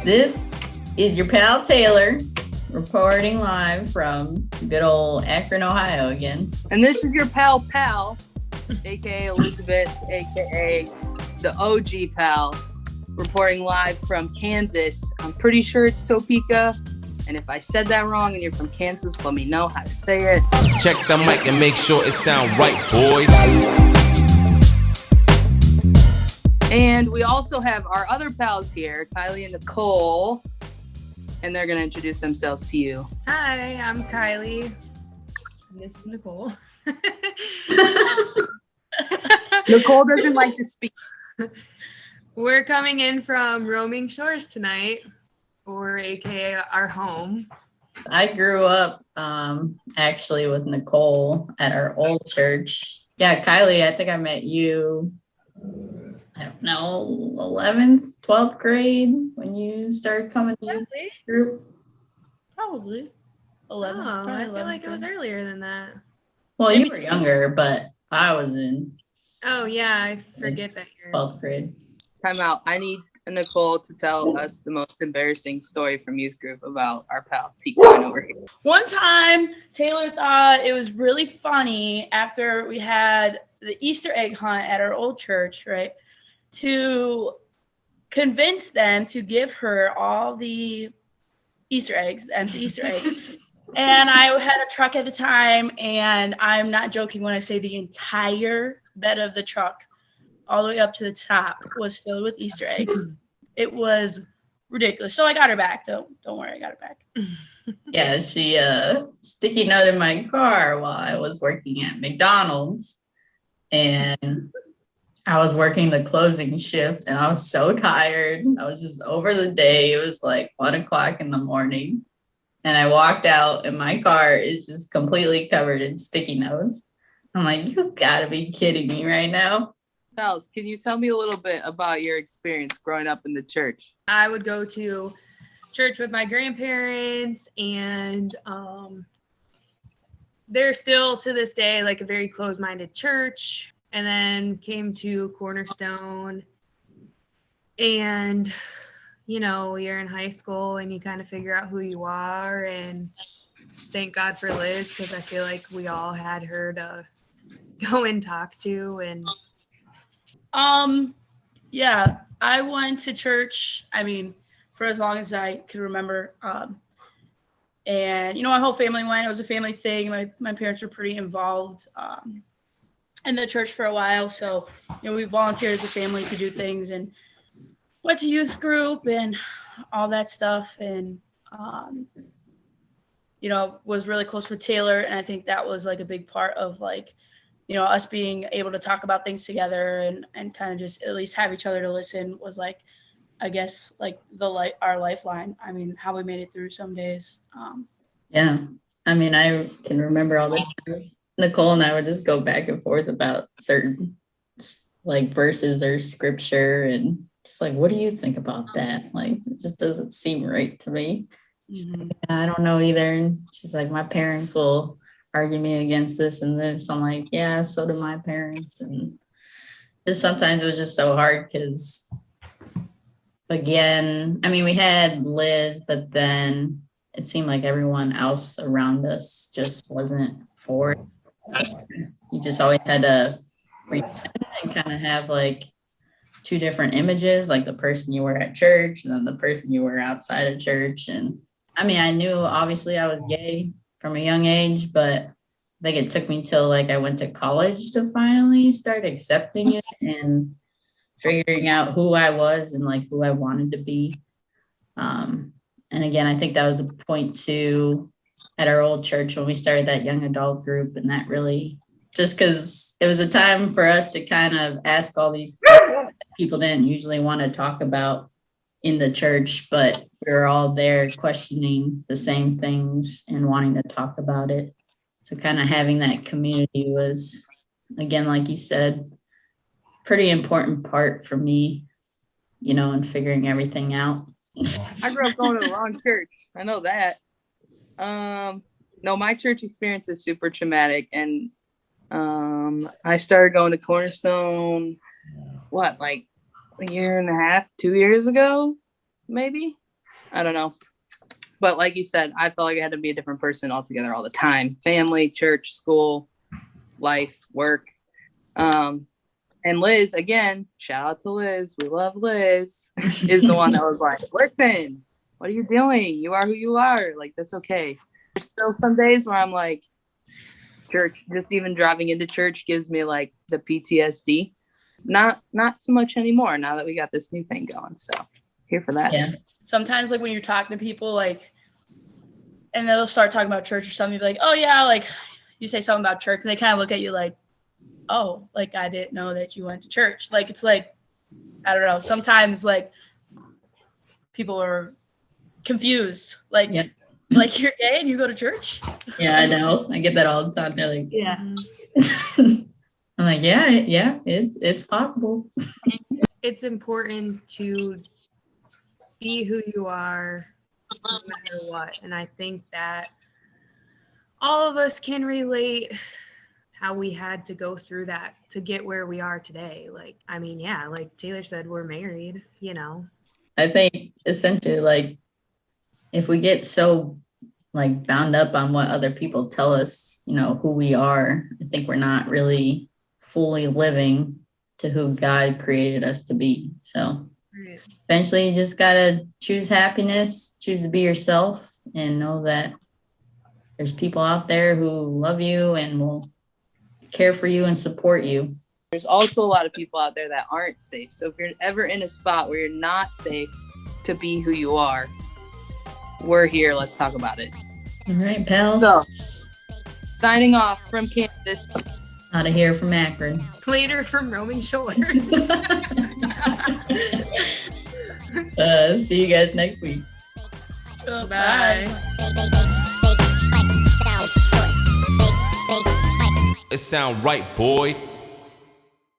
This is your pal Taylor reporting live from good old Akron, Ohio again. And this is your pal, aka Elizabeth, aka the OG pal, reporting live from Kansas. I'm pretty sure it's Topeka. And if I said that wrong and you're from Kansas, let me know how to say it. Check the mic and make sure it sound right, boys. And we also have our other pals here, Kylie and Nicole. And they're going to introduce themselves to you. Hi, I'm Kylie. And this is Nicole. Nicole doesn't like to speak. We're coming in from Roaming Shores tonight, or aka our home. I grew up actually with Nicole at our old church. Yeah, Kylie, I think I met you, I don't know, 11th, 12th grade when you started coming to youth group. Probably. 11th. Oh, I feel like it was earlier than that. Well, you were younger, but I was in. Oh, yeah, I forget that you're 12th grade. Time out. I need Nicole to tell us the most embarrassing story from youth group about our pal T-Coin over here. One time, Taylor thought it was really funny after we had the Easter egg hunt at our old church, right? To convince them to give her all the Easter eggs, the empty Easter eggs. And I had a truck at the time, and I'm not joking when I say the entire bed of the truck, all the way up to the top, was filled with Easter eggs. It was ridiculous. So I got her back. Don't worry, I got her back. Yeah, she sticky note in my car while I was working at McDonald's. And I was working the closing shift and I was so tired. I was just over the day. It was like 1:00 in the morning. And I walked out and my car is just completely covered in sticky notes. I'm like, you gotta be kidding me right now. Pals, can you tell me a little bit about your experience growing up in the church? I would go to church with my grandparents, and they're still to this day like a very closed-minded church. And then came to Cornerstone, and you're in high school and you kind of figure out who you are. And thank God for Liz, because I feel like we all had her to go and talk to. And yeah, I went to church, for as long as I could remember. And my whole family went. It was a family thing. My parents were pretty involved in the church for a while. So, we volunteered as a family to do things and went to youth group and all that stuff. And, was really close with Taylor. And I think that was like a big part of us being able to talk about things together and kind of just at least have each other to listen was like, I guess, like our lifeline. How we made it through some days. Yeah. I can remember all the times Nicole and I would just go back and forth about certain verses or scripture and just what do you think about that? It just doesn't seem right to me. Mm-hmm. I don't know either. And she's like, my parents will argue me against this and this. I'm like, yeah, so do my parents. And just sometimes it was just so hard because, again, we had Liz, but then it seemed like everyone else around us just wasn't for it. You just always had to pretend and kind of have two different images, like the person you were at church and then the person you were outside of church. And I knew obviously I was gay from a young age, but I think it took me till I went to college to finally start accepting it and figuring out who I was and who I wanted to be. And again, I think that was the point too at our old church when we started that young adult group. And that really, just because it was a time for us to kind of ask all these questions that people didn't usually want to talk about in the church, but we were all there questioning the same things and wanting to talk about it. So kind of having that community was, again, like you said, pretty important part for me, and figuring everything out. I grew up going to the wrong church. I know that. No, my church experience is super traumatic. And I started going to Cornerstone, a year and a half, 2 years ago, maybe. I don't know. But like you said, I felt like I had to be a different person altogether all the time. Family, church, school, life, work. And Liz, again, shout out to Liz. We love Liz. Is the one that was like, listen, what are you doing? You are who you are. Like, that's okay. There's still some days where I'm like, church, just even driving into church gives me like the PTSD. Not so much anymore now that we got this new thing going. So here for that. Yeah. Sometimes like when you're talking to people, like, and they'll start talking about church or something, you'll be like, oh yeah, like you say something about church and they kind of look at you like, oh, like I didn't know that you went to church. Like, it's like, I don't know. Sometimes like people are confused. Like, Yeah. like you're gay and you go to church? Yeah, I know. I get that all the time. They're like, Yeah. I'm like, yeah, it's possible. It's important to be who you are no matter what. And I think that all of us can relate how we had to go through that to get where we are today. Like, I mean, yeah, like Taylor said, we're married, you know. I think essentially, like, if we get so like bound up on what other people tell us, you know, who we are, I think we're not really fully living to who God created us to be. So Right. eventually you just gotta choose happiness, choose to be yourself, and know that there's people out there who love you and will care for you and support you. There's also a lot of people out there that aren't safe. So if you're ever in a spot where you're not safe to be who you are, we're here. Let's talk about it. All right, pals. So, signing off from Kansas. Out of here from Akron. Later from roaming shores. See you guys next week. Bye. It sound right, boy.